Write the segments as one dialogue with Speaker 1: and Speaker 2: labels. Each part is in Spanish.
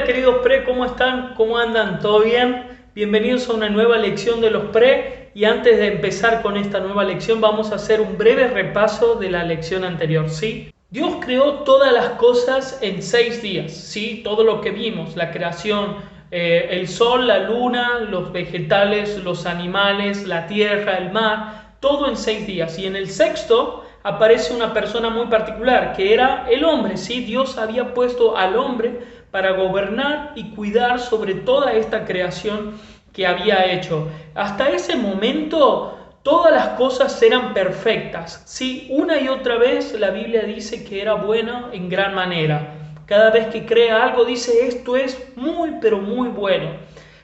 Speaker 1: queridos pre, ¿cómo están? ¿Cómo andan? ¿Todo bien? Bienvenidos a una nueva lección de los pre y antes de empezar con esta nueva lección vamos a hacer un breve repaso de la lección anterior, ¿sí? Dios creó todas las cosas en 6 días, ¿sí? Todo lo que vimos, la creación, el sol, la luna, los vegetales, los animales, la tierra, el mar, todo en 6 días. Y en el sexto aparece una persona muy particular, que era el hombre, ¿sí? Dios había puesto al hombre para gobernar y cuidar sobre toda esta creación que había hecho. Hasta ese momento todas las cosas eran perfectas, ¿sí? Una y otra vez la Biblia dice que era buena en gran manera. Cada vez que crea algo dice esto es muy pero muy bueno.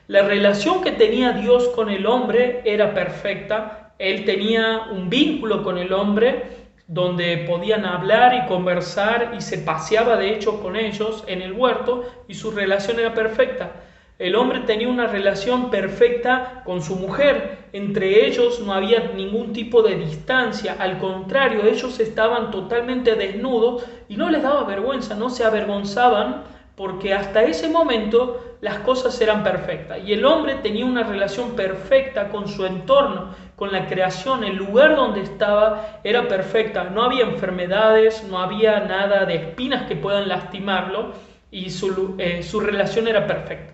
Speaker 1: La relación que tenía Dios con el hombre era perfecta. Él tenía un vínculo con el hombre donde podían hablar y conversar y se paseaba de hecho con ellos en el huerto y su relación era perfecta. El hombre tenía una relación perfecta con su mujer, entre ellos no había ningún tipo de distancia, al contrario, ellos estaban totalmente desnudos y no les daba vergüenza, no se avergonzaban porque hasta ese momento las cosas eran perfectas y el hombre tenía una relación perfecta con su entorno, con la creación, el lugar donde estaba era perfecta, no había enfermedades, no había nada de espinas que puedan lastimarlo y su relación era perfecta.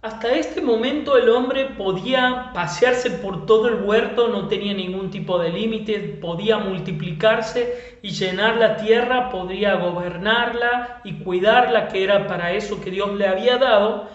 Speaker 1: Hasta este momento el hombre podía pasearse por todo el huerto, no tenía ningún tipo de límite, podía multiplicarse y llenar la tierra, podía gobernarla y cuidarla, que era para eso que Dios le había dado,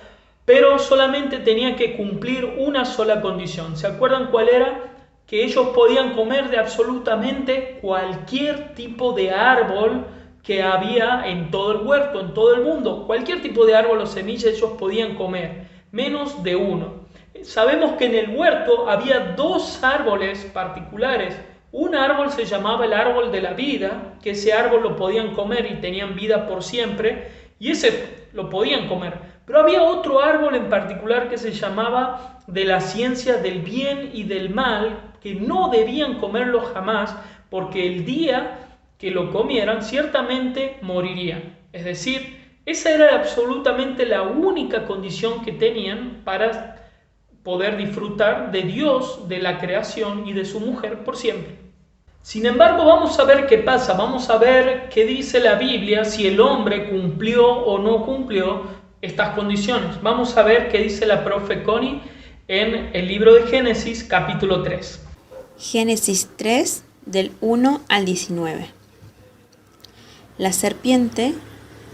Speaker 1: pero solamente tenía que cumplir una sola condición. ¿Se acuerdan cuál era? Que ellos podían comer de absolutamente cualquier tipo de árbol que había en todo el huerto, en todo el mundo. Cualquier tipo de árbol o semilla ellos podían comer, menos de uno. Sabemos que en el huerto había 2 árboles particulares. Un árbol se llamaba el árbol de la vida, que ese árbol lo podían comer y tenían vida por siempre, y ese lo podían comer. Pero había otro árbol en particular que se llamaba de la ciencia del bien y del mal, que no debían comerlo jamás, porque el día que lo comieran ciertamente morirían. Es decir, esa era absolutamente la única condición que tenían para poder disfrutar de Dios, de la creación y de su mujer por siempre. Sin embargo, vamos a ver qué pasa, vamos a ver qué dice la Biblia, si el hombre cumplió o no cumplió estas condiciones. Vamos a ver qué dice la profe Connie en el libro de Génesis, capítulo 3.
Speaker 2: Génesis 3, del 1 al 19. La serpiente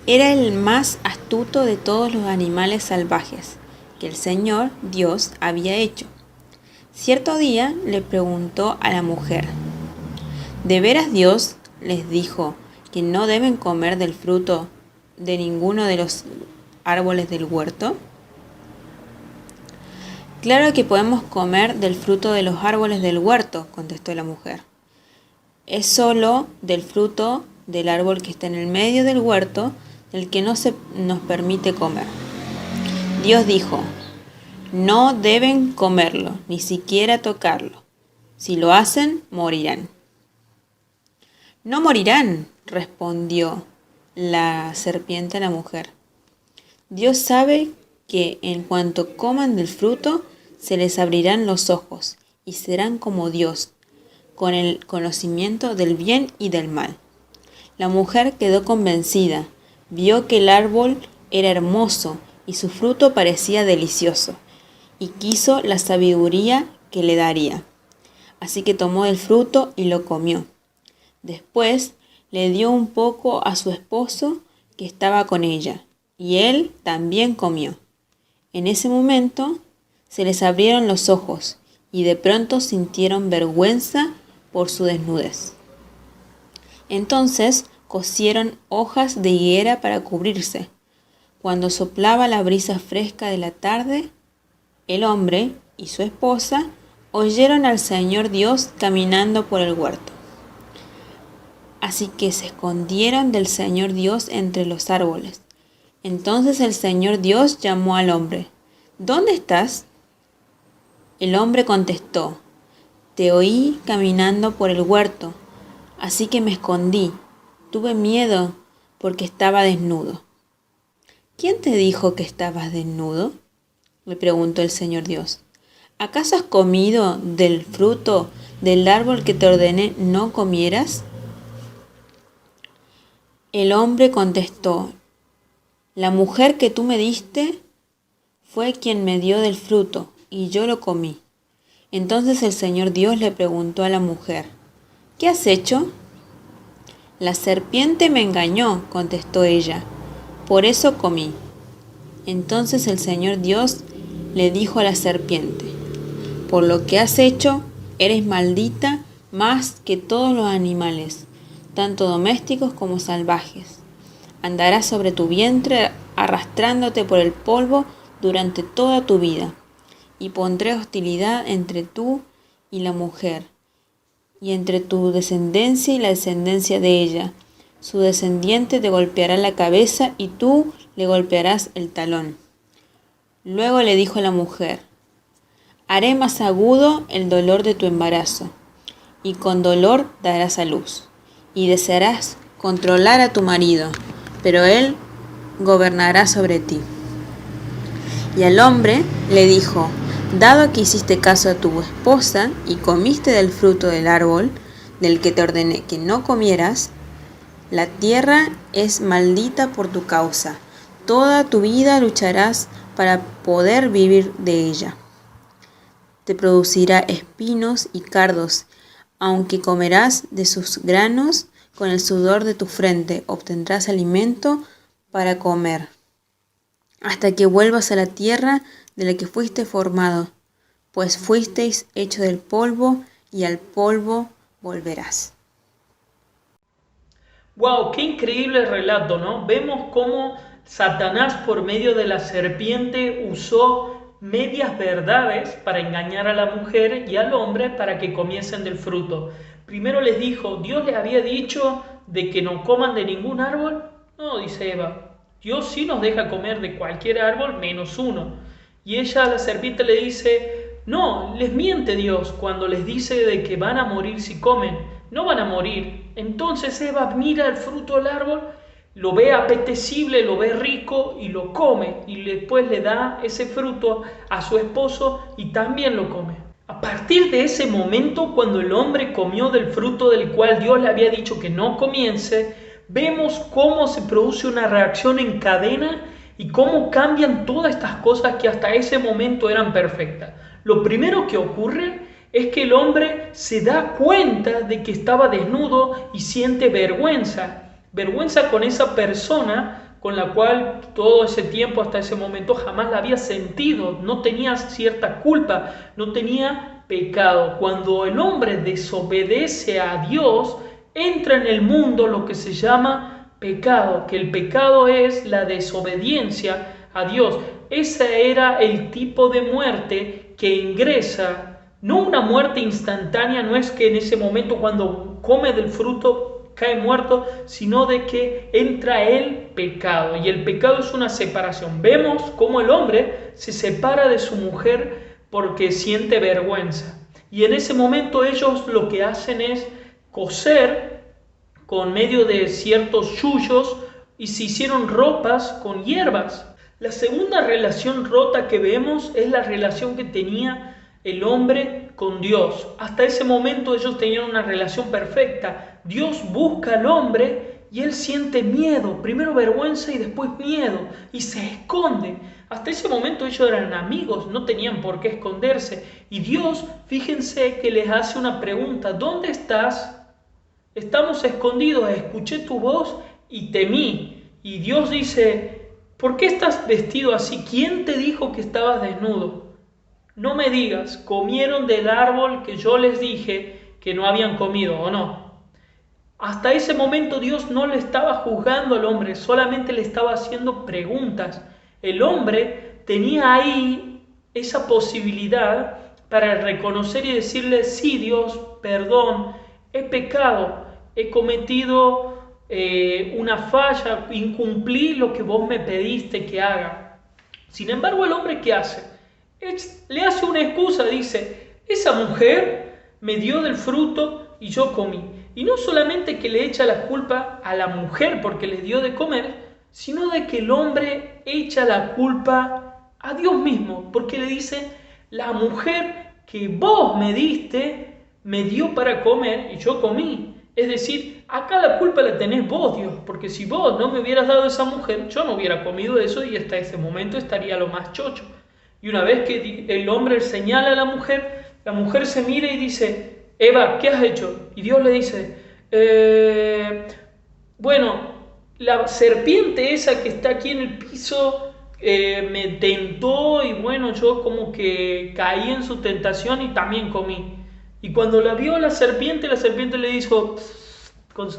Speaker 2: era el más astuto de todos los animales salvajes que el Señor Dios había hecho. Cierto día le preguntó a la mujer: ¿de veras Dios les dijo que no deben comer del fruto de ninguno de los árboles del huerto? Claro que podemos comer del fruto de los árboles del huerto, contestó la mujer. Es solo del fruto del árbol que está en el medio del huerto del que no se nos permite comer. Dios dijo: no deben comerlo, ni siquiera tocarlo. Si lo hacen, morirán. No morirán, respondió la serpiente a la mujer. Dios sabe que en cuanto coman del fruto, se les abrirán los ojos y serán como Dios, con el conocimiento del bien y del mal. La mujer quedó convencida, vio que el árbol era hermoso y su fruto parecía delicioso, y quiso la sabiduría que le daría. Así que tomó el fruto y lo comió. Después le dio un poco a su esposo que estaba con ella, y él también comió. En ese momento se les abrieron los ojos y de pronto sintieron vergüenza por su desnudez. Entonces cosieron hojas de higuera para cubrirse. Cuando soplaba la brisa fresca de la tarde, el hombre y su esposa oyeron al Señor Dios caminando por el huerto. Así que se escondieron del Señor Dios entre los árboles. Entonces el Señor Dios llamó al hombre: ¿dónde estás? El hombre contestó: te oí caminando por el huerto, así que me escondí. Tuve miedo porque estaba desnudo. ¿Quién te dijo que estabas desnudo? Le preguntó el Señor Dios. ¿Acaso has comido del fruto del árbol que te ordené no comieras? El hombre contestó, la mujer que tú me diste fue quien me dio del fruto, y yo lo comí. Entonces el Señor Dios le preguntó a la mujer, ¿qué has hecho? La serpiente me engañó, contestó ella, por eso comí. Entonces el Señor Dios le dijo a la serpiente, por lo que has hecho, eres maldita más que todos los animales, tanto domésticos como salvajes. Andarás sobre tu vientre arrastrándote por el polvo durante toda tu vida, y pondré hostilidad entre tú y la mujer, y entre tu descendencia y la descendencia de ella. Su descendiente te golpeará la cabeza y tú le golpearás el talón. Luego le dijo a la mujer, haré más agudo el dolor de tu embarazo, y con dolor darás a luz, y desearás controlar a tu marido, pero él gobernará sobre ti. Y al hombre le dijo, dado que hiciste caso a tu esposa y comiste del fruto del árbol del que te ordené que no comieras, la tierra es maldita por tu causa. Toda tu vida lucharás para poder vivir de ella. Te producirá espinos y cardos, aunque comerás de sus granos, con el sudor de tu frente obtendrás alimento para comer, hasta que vuelvas a la tierra de la que fuiste formado, pues fuisteis hecho del polvo, y al polvo volverás.
Speaker 1: ¡Wow! ¡Qué increíble relato!, ¿no? Vemos cómo Satanás, por medio de la serpiente, usó medias verdades para engañar a la mujer y al hombre para que comiesen del fruto. Primero les dijo, ¿Dios les había dicho de que no coman de ningún árbol? No, dice Eva, Dios sí nos deja comer de cualquier árbol menos uno. Y ella, la serpiente, le dice, no, les miente Dios cuando les dice de que van a morir si comen. No van a morir. Entonces Eva mira el fruto del árbol, lo ve apetecible, lo ve rico y lo come. Y después le da ese fruto a su esposo y también lo come. A partir de ese momento, cuando el hombre comió del fruto del cual Dios le había dicho que no comience, vemos cómo se produce una reacción en cadena y cómo cambian todas estas cosas que hasta ese momento eran perfectas. Lo primero que ocurre es que el hombre se da cuenta de que estaba desnudo y siente vergüenza. Vergüenza con esa persona con la cual todo ese tiempo hasta ese momento jamás la había sentido. No tenía cierta culpa, no tenía pecado. Cuando el hombre desobedece a Dios, entra en el mundo lo que se llama pecado, que el pecado es la desobediencia a Dios. Ese era el tipo de muerte que ingresa. No una muerte instantánea, no es que en ese momento cuando come del fruto cae muerto, sino de que entra el pecado. Y el pecado es una separación. Vemos cómo el hombre se separa de su mujer porque siente vergüenza. Y en ese momento ellos lo que hacen es coser con medio de ciertos yuyos y se hicieron ropas con hierbas. La segunda relación rota que vemos es la relación que tenía el hombre con Dios. Hasta ese momento ellos tenían una relación perfecta. Dios busca al hombre y él siente miedo, primero vergüenza y después miedo, y se esconde. Hasta ese momento ellos eran amigos, no tenían por qué esconderse. Y Dios, fíjense que les hace una pregunta, ¿dónde estás? Estamos escondidos, escuché tu voz y temí. Y Dios dice, ¿por qué estás vestido así? ¿Quién te dijo que estabas desnudo? No me digas, comieron del árbol que yo les dije que no habían comido, ¿o no? Hasta ese momento Dios no le estaba juzgando al hombre, solamente le estaba haciendo preguntas. El hombre tenía ahí esa posibilidad para reconocer y decirle, sí Dios, perdón, he pecado, he cometido una falla, incumplí lo que vos me pediste que haga. Sin embargo, el hombre, ¿qué hace? Le hace una excusa, dice, esa mujer me dio del fruto y yo comí. Y no solamente que le echa la culpa a la mujer porque le dio de comer, sino de que el hombre echa la culpa a Dios mismo, porque le dice, la mujer que vos me diste, me dio para comer y yo comí. Es decir, acá la culpa la tenés vos, Dios, porque si vos no me hubieras dado esa mujer, yo no hubiera comido eso y hasta ese momento estaría lo más chocho. Y una vez que el hombre señala a la mujer se mira y dice, Eva, ¿qué has hecho? Y Dios le dice, bueno, la serpiente esa que está aquí en el piso me tentó y bueno, yo como que caí en su tentación y también comí. Y cuando la vio la serpiente le dijo con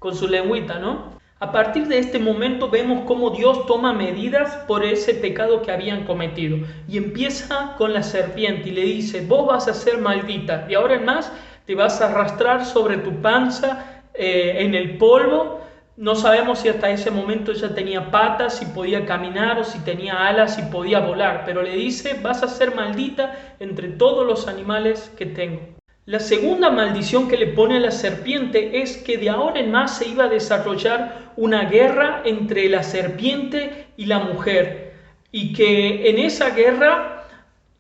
Speaker 1: con su lengüita, ¿no? A partir de este momento vemos cómo Dios toma medidas por ese pecado que habían cometido. Y empieza con la serpiente y le dice, vos vas a ser maldita. De ahora en más te vas a arrastrar sobre tu panza en el polvo. No sabemos si hasta ese momento ella tenía patas, si podía caminar o si tenía alas, si podía volar. Pero le dice, vas a ser maldita entre todos los animales que tengo. La segunda maldición que le pone a la serpiente es que de ahora en más se iba a desarrollar una guerra entre la serpiente y la mujer. Y que en esa guerra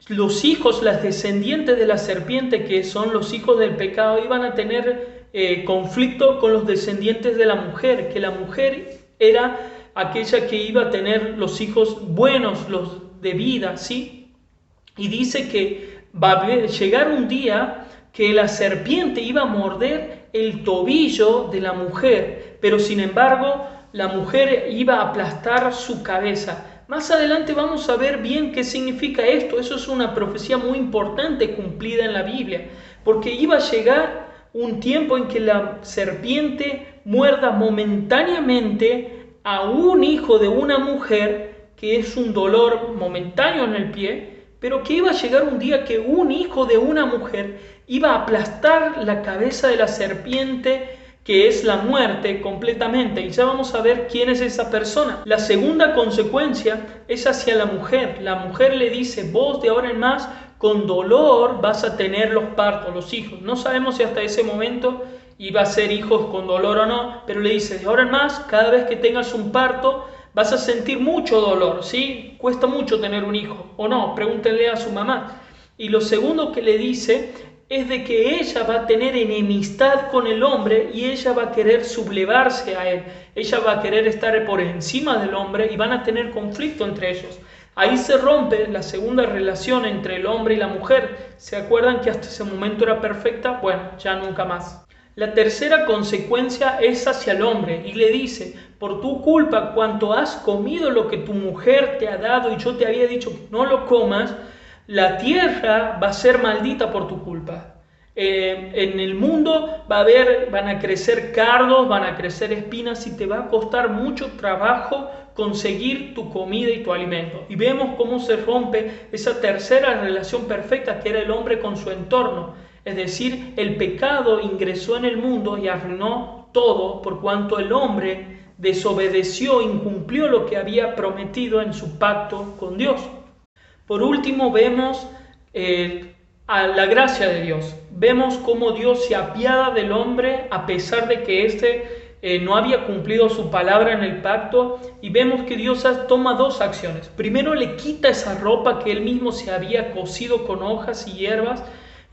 Speaker 1: los hijos, las descendientes de la serpiente, que son los hijos del pecado, iban a tener conflicto con los descendientes de la mujer, que la mujer era aquella que iba a tener los hijos buenos, los de vida, ¿sí? Y dice que va a llegar un día que la serpiente iba a morder el tobillo de la mujer, pero sin embargo la mujer iba a aplastar su cabeza. Más adelante vamos a ver bien qué significa esto. Eso es una profecía muy importante cumplida en la Biblia, porque iba a llegar un tiempo en que la serpiente muerda momentáneamente a un hijo de una mujer, que es un dolor momentáneo en el pie, pero que iba a llegar un día que un hijo de una mujer iba a aplastar la cabeza de la serpiente, que es la muerte completamente. Y ya vamos a ver quién es esa persona. La segunda consecuencia es hacia la mujer. La mujer le dice, vos de ahora en más con dolor vas a tener los partos, los hijos. No sabemos si hasta ese momento iba a ser hijos con dolor o no, pero le dice, de ahora en más, cada vez que tengas un parto, vas a sentir mucho dolor, ¿sí? Cuesta mucho tener un hijo, ¿o no? Pregúntenle a su mamá. Y lo segundo que le dice es de que ella va a tener enemistad con el hombre y ella va a querer sublevarse a él. Ella va a querer estar por encima del hombre y van a tener conflicto entre ellos. Ahí se rompe la segunda relación entre el hombre y la mujer. ¿Se acuerdan que hasta ese momento era perfecta? Bueno, ya nunca más. La tercera consecuencia es hacia el hombre y le dice, por tu culpa, cuanto has comido lo que tu mujer te ha dado y yo te había dicho que no lo comas, la tierra va a ser maldita por tu culpa. En el mundo van a crecer cardos, van a crecer espinas y te va a costar mucho trabajo conseguir tu comida y tu alimento. Y vemos cómo se rompe esa tercera relación perfecta que era el hombre con su entorno. Es decir, el pecado ingresó en el mundo y arruinó todo por cuanto el hombre desobedeció, incumplió lo que había prometido en su pacto con Dios. Por último, vemos a la gracia de Dios. Vemos cómo Dios se apiada del hombre a pesar de que éste no había cumplido su palabra en el pacto, y vemos que Dios toma dos acciones. Primero le quita esa ropa que él mismo se había cosido con hojas y hierbas,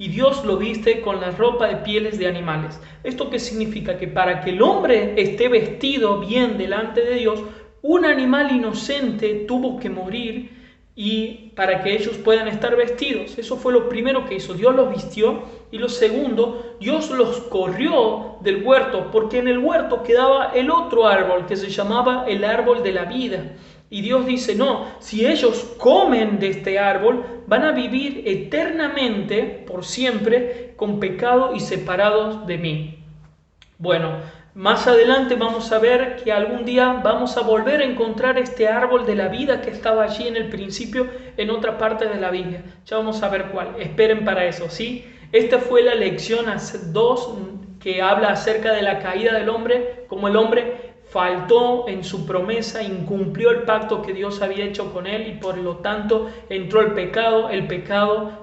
Speaker 1: y Dios lo viste con la ropa de pieles de animales. ¿Esto qué significa? Que para que el hombre esté vestido bien delante de Dios, un animal inocente tuvo que morir y para que ellos puedan estar vestidos. Eso fue lo primero que hizo. Dios los vistió. Y lo segundo, Dios los corrió del huerto, porque en el huerto quedaba el otro árbol que se llamaba el árbol de la vida. Y Dios dice, no, si ellos comen de este árbol, van a vivir eternamente, por siempre, con pecado y separados de mí. Bueno, más adelante vamos a ver que algún día vamos a volver a encontrar este árbol de la vida que estaba allí en el principio en otra parte de la Biblia. Ya vamos a ver cuál. Esperen para eso, ¿sí? Esta fue la lección 2 que habla acerca de la caída del hombre, como el hombre faltó en su promesa, incumplió el pacto que Dios había hecho con él y por lo tanto entró el pecado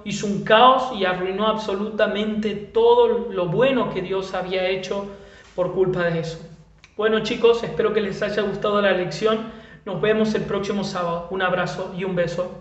Speaker 1: hizo un caos y arruinó absolutamente todo lo bueno que Dios había hecho por culpa de eso. Bueno chicos, espero que les haya gustado la lección. Nos vemos el próximo sábado. Un abrazo y un beso.